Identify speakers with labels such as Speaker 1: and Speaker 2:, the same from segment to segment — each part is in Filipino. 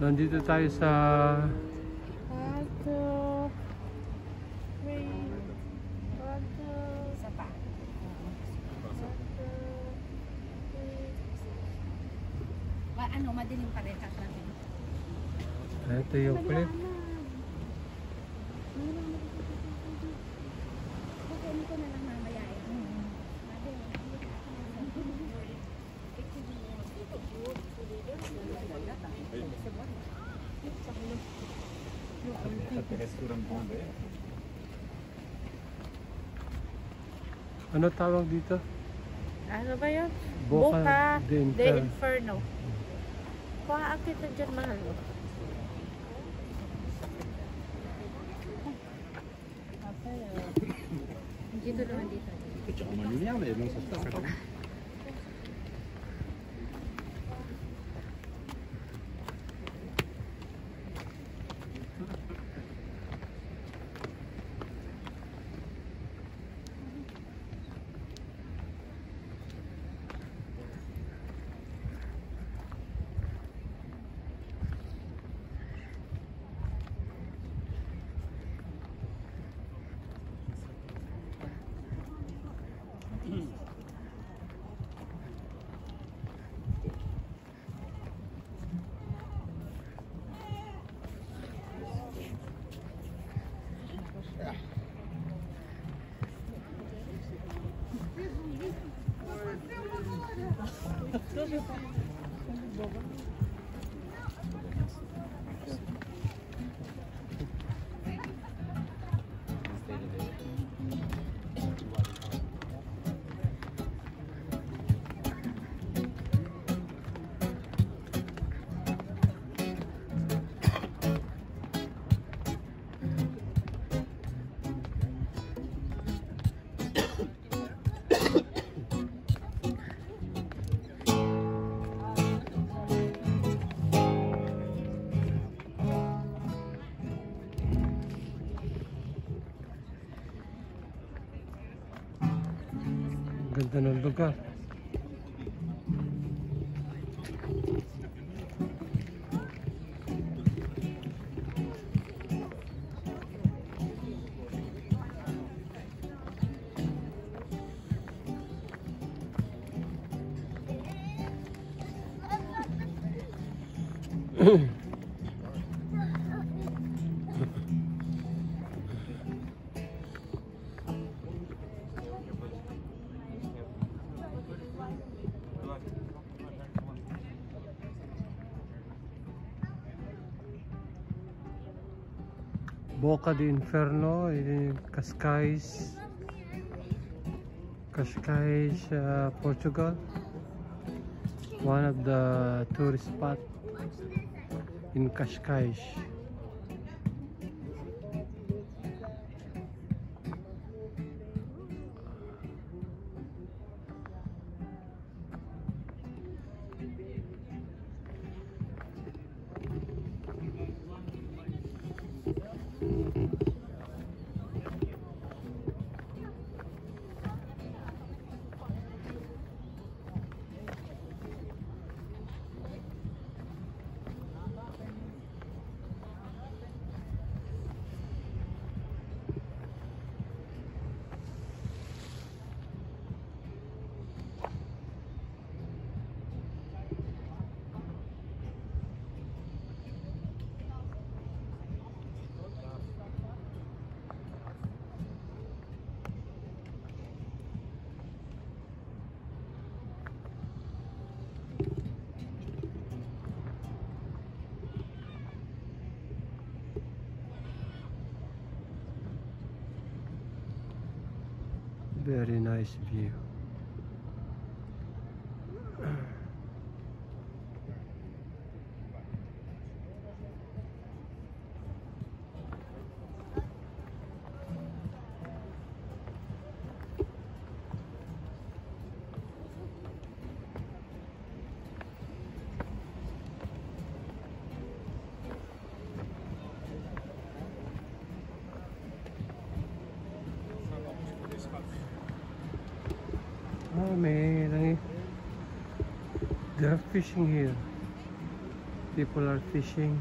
Speaker 1: Nandito tayo sa
Speaker 2: 1, 2, 3. 1, 2. Isa pa. 1, 2, 3. Ano, madilim pa rin natin.
Speaker 1: ito yung clip.
Speaker 2: Kukunin ko na lang mamaya eh.
Speaker 1: Ano tawag dito?
Speaker 2: Ano ba yun?
Speaker 1: Boca
Speaker 2: de Inferno. Paakit na dyan, mahal mo. Dito naman dito.
Speaker 3: C'è una lineale e non si sta.
Speaker 1: Ganda ng lugar. Boca de Inferno in Cascais, Portugal. One of the tourist spot in Cascais. Very nice view. Oh man, they're fishing here. People are fishing.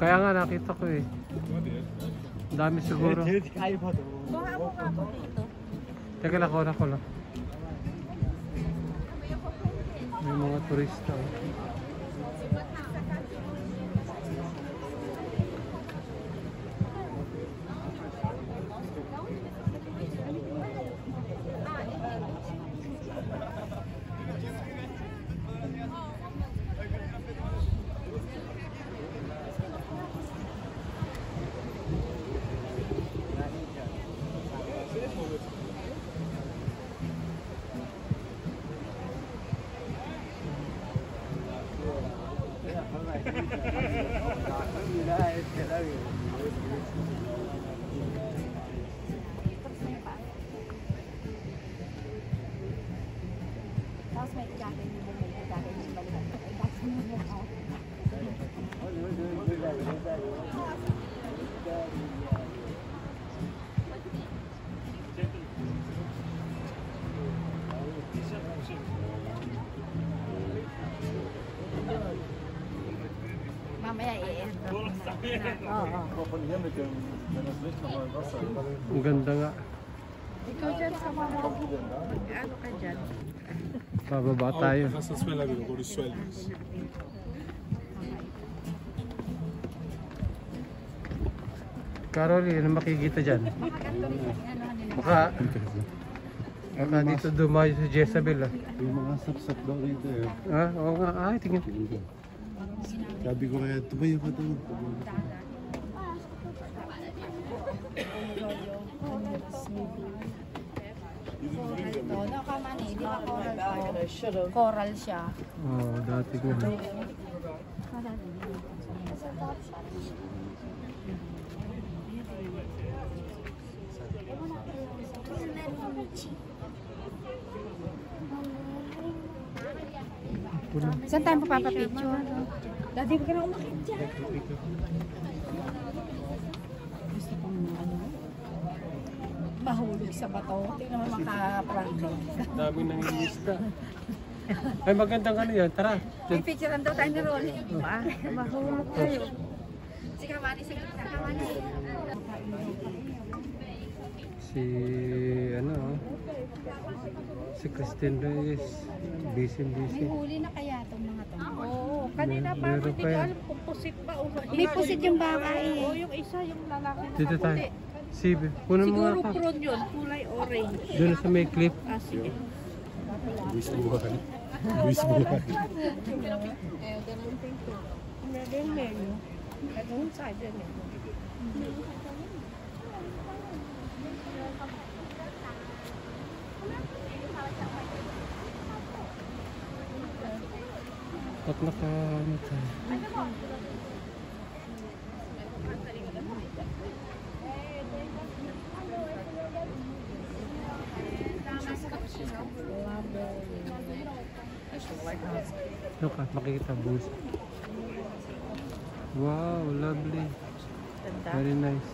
Speaker 1: Kaya nga nakita ko eh. Ang dami siguro.
Speaker 2: Kuha mo nga ako dito.
Speaker 1: Teka lang, kuha ko lang. May mga turista. Oh.
Speaker 2: Tapos may jacket mo, may jacket mo balikan. Ay, jacket mo mo ako. Mamaya i-end. Oo.
Speaker 1: Ang ganda nga.
Speaker 2: Ikaw dyan sa mga ano ka dyan?
Speaker 1: Bababa tayo.
Speaker 4: Ça se met là, le suel.
Speaker 1: Carol, yun ang makikita dyan. Baka dito dumayo si Jezebel ah.
Speaker 3: Yung mga sapsap daw dito eh.
Speaker 1: Ah, oo nga. Ay, tingin.
Speaker 3: Sabi ko kaya, tumayo ka doon.
Speaker 2: No, kamani, di ba coral siya.
Speaker 1: Oo, dati nga.
Speaker 2: Saan tayo papapapicture? Dati ba ka na umakit dyan? Gusto kong ano? Mahulog sa bato. Hindi naman makaprangko.
Speaker 1: Daming nangingista. Ay, magandang ano yan. Tara.
Speaker 2: May picturean daw tayo ni Rolly. Mahulog tayo. Si Kamani, si Kamani.
Speaker 1: Si, ano, si Christine Reyes. Busy.
Speaker 2: May huli na kaya itong mga to?
Speaker 5: Oo, kanina pa
Speaker 1: Meron
Speaker 5: hindi
Speaker 1: pa
Speaker 5: ko
Speaker 1: yan.
Speaker 5: alam kung pusit ba o
Speaker 2: May pusit yung baka eh.
Speaker 5: Oo, yung isa, yung lalaki na
Speaker 1: Dito tayo.
Speaker 5: puti.
Speaker 1: Sibe. Puno mo nga
Speaker 5: Siguro
Speaker 1: ka.
Speaker 5: prawn yun, kulay orange.
Speaker 1: Doon sa may clip.
Speaker 5: Ah, sige.
Speaker 3: Luis Buhay. Luis Buhay.
Speaker 5: Meron yung menu. Ganun side yun eh.
Speaker 1: At naka, ano tayo. Look at makikita boost. Wow, lovely. Very nice.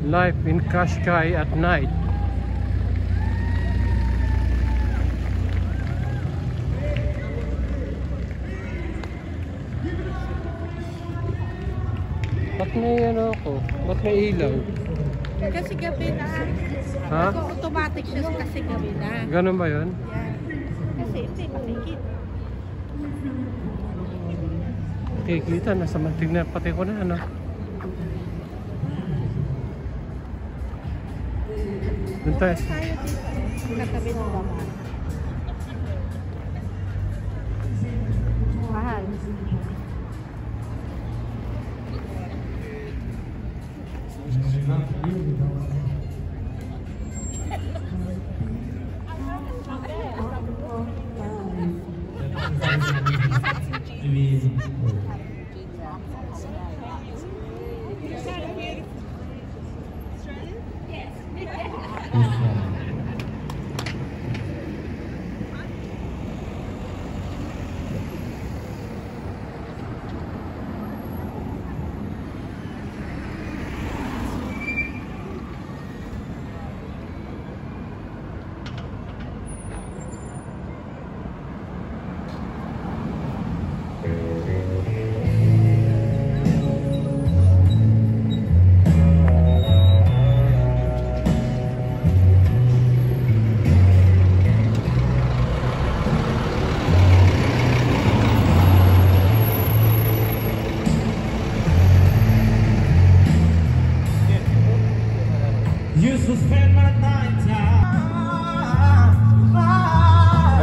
Speaker 1: Life in Qashqai at night. Ba't may ano ako? Ba't may ilaw?
Speaker 5: Kasi gabi na.
Speaker 1: Ha?
Speaker 5: Automatic siya kasi gabi na.
Speaker 1: Ganun ba yun?
Speaker 5: Yan. Kasi hindi makikita.
Speaker 1: Kikita, nasa mantig na pati ko na ano. Doon tayo.
Speaker 5: Tayo dito. Katabi ng babae. Mahal.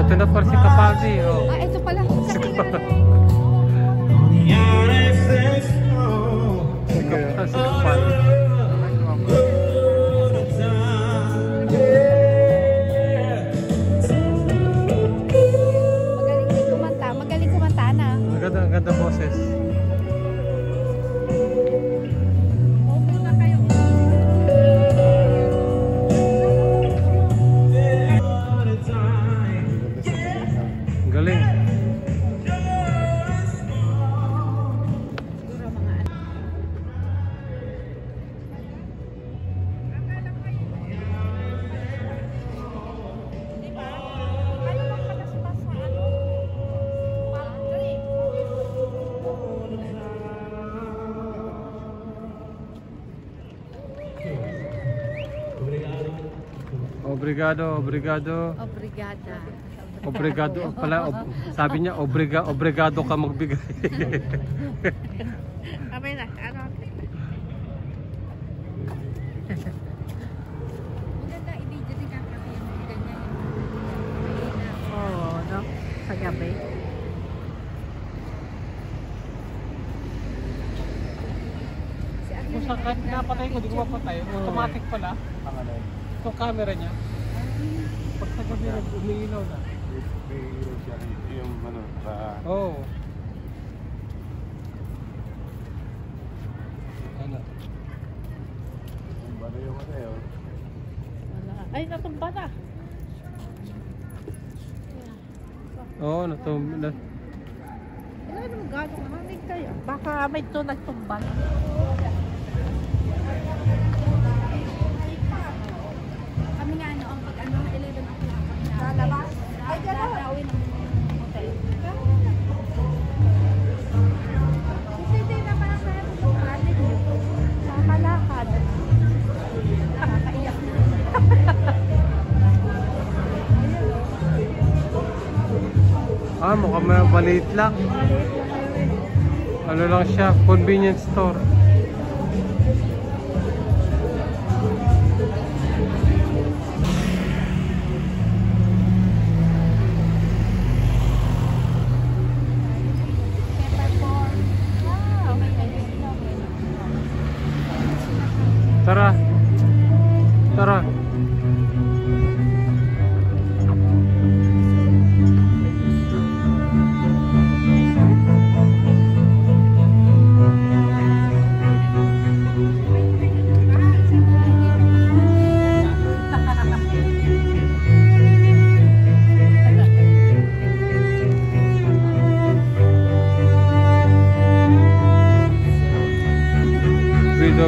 Speaker 1: Ito na pala si Capaldi. Oh.
Speaker 2: Ah, ito pala.
Speaker 1: Si Capaldi.
Speaker 2: Magaling kumanta na.
Speaker 1: Ang ganda boses. Galing. Obrigado, obrigado.
Speaker 2: Obrigada.
Speaker 1: Obrigado pala. Sabi niya, obrigado ka magbigay.
Speaker 5: Abay na. Ano?
Speaker 2: Maganda i-video din ang ganyan.
Speaker 5: Oo, no? Sa gabi.
Speaker 1: Kung saan napatay ko, di ko mapatay. Automatic pala. Itong camera niya. Pag sa gabi, umiilaw na.
Speaker 3: May ilaw siya. Yung ano,
Speaker 1: Oo. Ano?
Speaker 3: Bala yung ano yun.
Speaker 5: Wala. Ay, natumba na.
Speaker 1: Oo,
Speaker 5: Wala naman gano'ng hangin kaya. Baka may ito nagtumba na.
Speaker 2: Kami nga ano, ang pag ano, 11 o'clock. Lalabas? Ay, gano'n. Hotel. Hindi naman ako yung kanin mo.
Speaker 5: Makalakad.
Speaker 2: Nakakaiyak na.
Speaker 1: Mukhang may maliit lang. Ano lang siya, convenience store. Tara. Tara.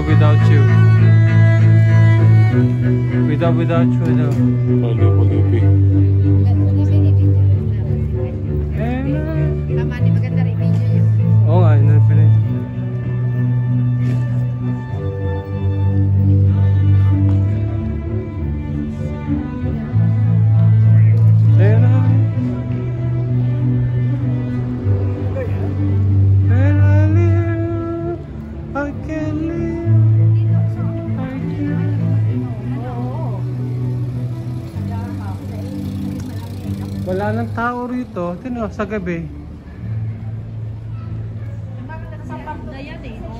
Speaker 1: Without you. Without you, no.
Speaker 3: Palipi.
Speaker 2: Tama, di maganda rin video niya.
Speaker 1: Oo nga, yun na pala. Wala nang tao rito. Tino, sa gabi.
Speaker 5: Sa pagda yan eh, no?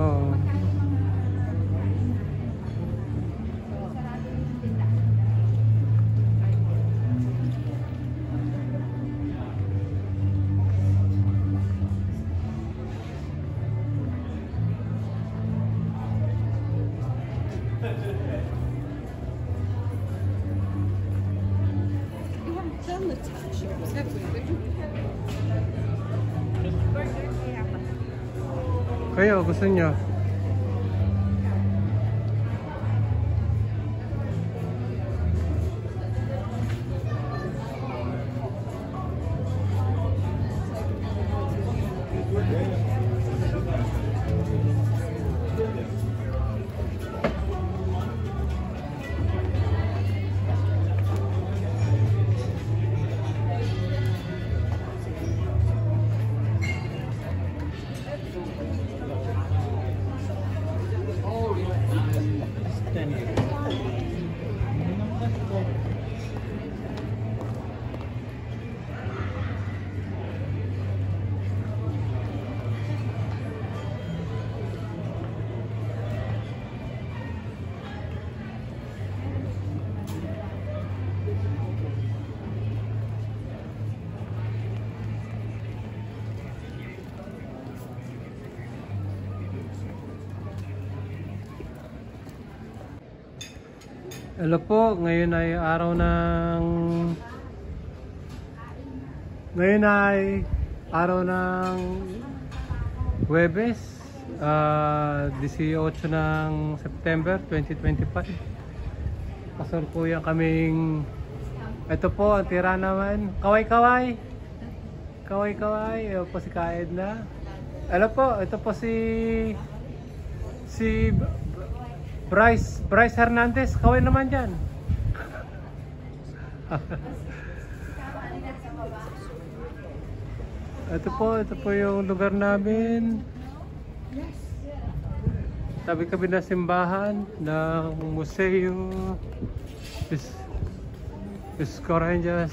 Speaker 1: Oo. Kayo, gusto nyo? Hello po, ngayon ay araw ng Huwebes, 18 ng September 2025. Kasalukuyan kaming, ito po ang tira naman, kaway-kaway. Kaway-kaway, ito po si Kaedna. Hello po, ito po si Bryce Hernandez, kaway naman dyan. Ito po yung lugar namin. Tabi-tabi na simbahan ng Museo Escoranjas.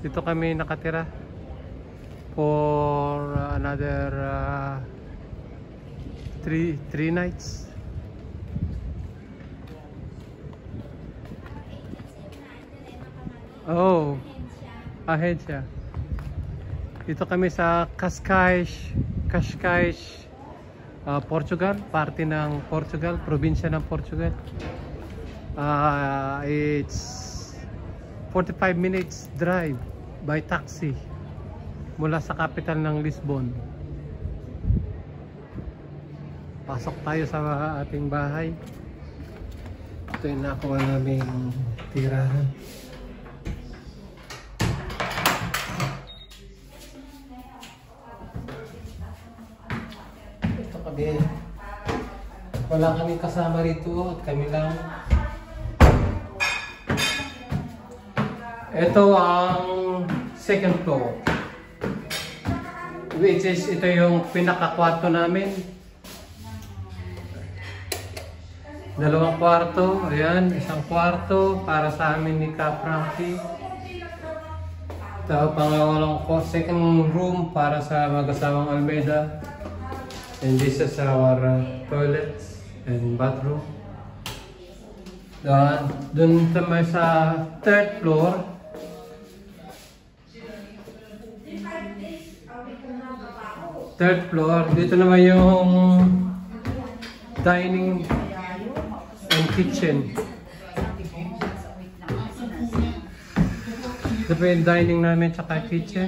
Speaker 1: Dito kami nakatira for another 3 nights. Oh, ahensya. Dito kami sa Cascais, Portugal, parte ng Portugal, probinsya ng Portugal. It's 45 minutes drive by taxi mula sa capital ng Lisbon. Pasok tayo sa ating bahay. Ito yung nakuha naming tirahan. Ito kami. Wala kaming kasama rito at kami lang. Ito ang second floor. Which is ito yung pinaka-kwarto namin. Dalawang kwarto, ayan, isang kwarto para sa amin ni Ka Frankie. Ito, pangalawang second room para sa mag-asawang Almeida. And this is our toilets and bathroom. Doon tayo sa third floor. Third floor, dito naman yung dining and kitchen. Ito po yung dining namin tsaka kitchen.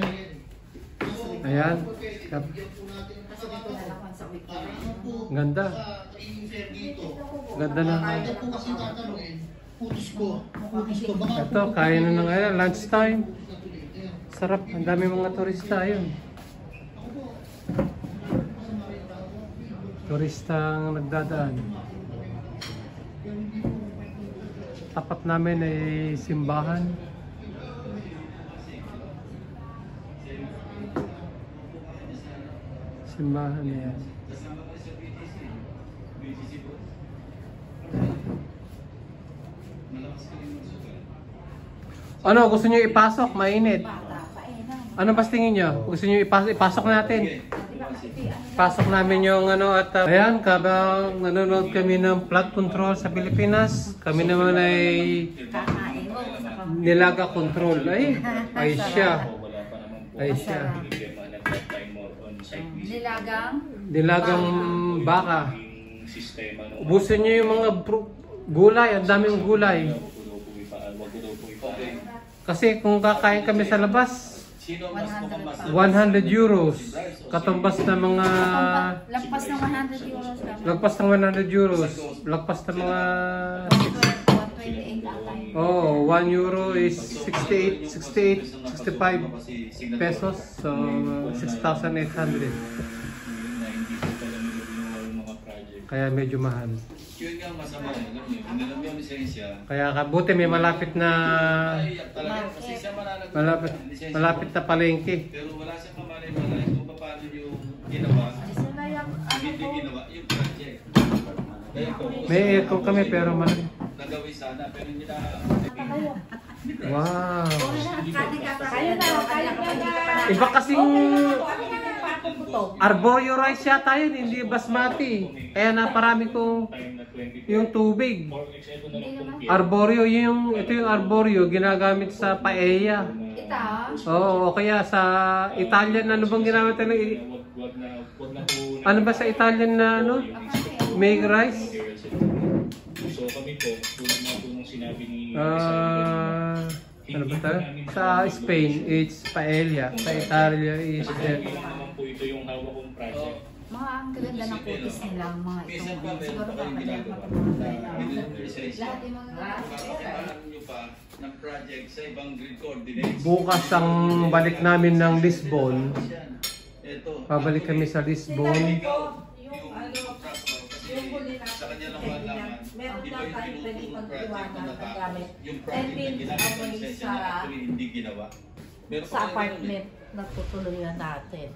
Speaker 1: Ayan. Ganda. Ganda na. Ito, kain na ng lunch time. Sarap. Ang dami mga turista. Ayun. Turista ang nagdadaan. Tapat namin ay simbahan. Simbahan yan. Ano, gusto nyo ipasok? Mainit.
Speaker 2: Bata pa eh. No?
Speaker 1: Ano ba tingin nyo? Gusto nyo ipasok natin? Pasok namin yung ano at ayan, kabang nanonood kami ng flood control sa Pilipinas. Kami naman ay
Speaker 2: Kakain mo.
Speaker 1: nilaga control. Ay siya. Ay siya.
Speaker 2: Nilagang.
Speaker 1: Nilagang baka. Ubusin nyo yung mga gulay, ang daming gulay. Kasi kung kakain kami sa labas, 100 euros. Katumbas na mga...
Speaker 2: Lagpas ng 100 euros lang.
Speaker 1: Lagpas ng 100 euros. Lagpas ng mga...
Speaker 2: 128 ata.
Speaker 1: Oh, 1 euro is 65 pesos. So, 6,800. Kaya medyo mahal.
Speaker 4: Yun nga masama eh. Alam yung lisensya.
Speaker 1: Kaya kabuti may malapit na
Speaker 4: Kasi siya
Speaker 1: malapit na palengke.
Speaker 4: Pero wala siyang mamalay-malay kung paano yung ginawa. Hindi ginawa yung project. Kaya po,
Speaker 1: May aircon kami pero malaki.
Speaker 4: nagawin sana pero hindi na.
Speaker 1: Wow.
Speaker 2: Kayo na.
Speaker 1: Iba kasing arborio rice yata yun, hindi basmati. Kaya naparami kong yung tubig. Arborio ito yung arborio ginagamit sa paella.
Speaker 2: Ito.
Speaker 1: Oo, o kaya sa Italian ano bang ginamit nila? Ano ba sa Italian na ano? Make rice?
Speaker 6: So kami po, tulad nga po nung sinabi ni
Speaker 1: Ano ba tayo? Sa Spain, it's paella. Sa Italia is
Speaker 6: naman po ito yung hawak kong project.
Speaker 2: Mga ang gaganda ng kutis nila, mga
Speaker 4: Minsan
Speaker 2: itong
Speaker 4: pa meron
Speaker 2: siguro
Speaker 4: pa kayong
Speaker 2: kapatid
Speaker 4: ginagawa na binili yung lisensya.
Speaker 2: lahat yung mga
Speaker 4: Papapaan nyo pa ng project sa ibang grid coordinates.
Speaker 1: bukas ang balik namin ng Lisbon.
Speaker 4: Ito.
Speaker 1: Pabalik kami sa Lisbon.
Speaker 4: Sa kanya lang malaman.
Speaker 5: Meron
Speaker 4: Di ba
Speaker 5: daw
Speaker 4: yung
Speaker 5: tayo pwede
Speaker 4: tinutulong project
Speaker 5: pagdiwanan
Speaker 4: na
Speaker 5: ng
Speaker 4: natapos?
Speaker 5: gamit.
Speaker 4: Yung project na ginagawa ng lisensya na actually hindi ginawa. Meron
Speaker 5: Sa
Speaker 4: pa kayo ganun eh.
Speaker 5: apartment, natutuloy natin.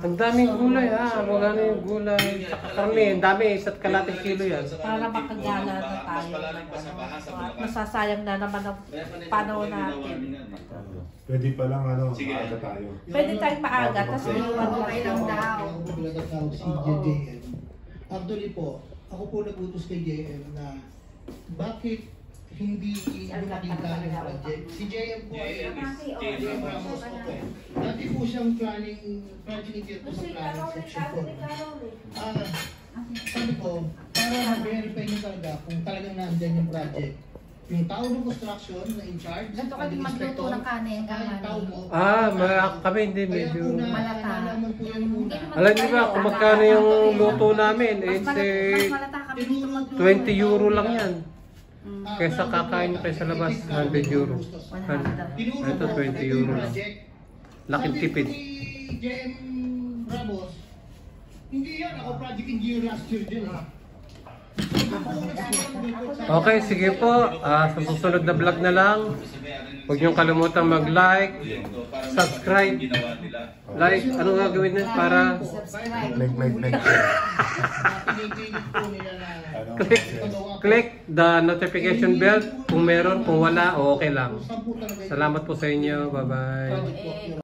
Speaker 1: Ang daming gulay wala na yung gulay. Saka karne, ang dami, isa't kalating kilo yan.
Speaker 5: Para makagala na tayo.
Speaker 4: Mas malalim pa sa baha sa
Speaker 5: At
Speaker 4: Bulacan.
Speaker 5: masasayang na naman ang
Speaker 4: Kaya pa nila
Speaker 5: panahon
Speaker 4: po yung ginawa
Speaker 5: natin.
Speaker 4: niyan.
Speaker 3: Pwede pa lang
Speaker 4: Sige.
Speaker 3: maaga tayo.
Speaker 5: Pwede tayong maaga, tapos iwan
Speaker 2: okay lang daw.
Speaker 7: Ako po nagtatawag si JM. Actually po, ako po nagutos kay JM na bakit hindi nakita yung project. Si JM po ay JM Ramos po. Dati po siyang project engineer po sa planning section po. Sabi ko, para ma-verify niyo talaga kung talagang nandyan yung project. Yung tao ng construction na in charge,
Speaker 2: Ganito kami magluto ng kanin.
Speaker 7: ang tao mo,
Speaker 1: Kami hindi
Speaker 7: kaya
Speaker 1: medyo...
Speaker 7: po nalaman po yan muna.
Speaker 1: Alam niyo ba kung magkano yung luto namin?
Speaker 2: Mas malata kami dito magluto.
Speaker 1: 20 euro lang yan. Kesa kakain kayo sa labas, 100 euro. Ito 20 euro lang. Laking tipid.
Speaker 7: Sabi ko ni JM Ramos, hindi yan, ako project engineer last year din eh.
Speaker 1: Okay, sige po. Sa susunod na vlog na lang. Huwag niyong kalimutang mag-like, subscribe. Like, anong gagawin nun para click the notification bell kung meron, kung wala, okay lang. Salamat po sa inyo. Bye-bye.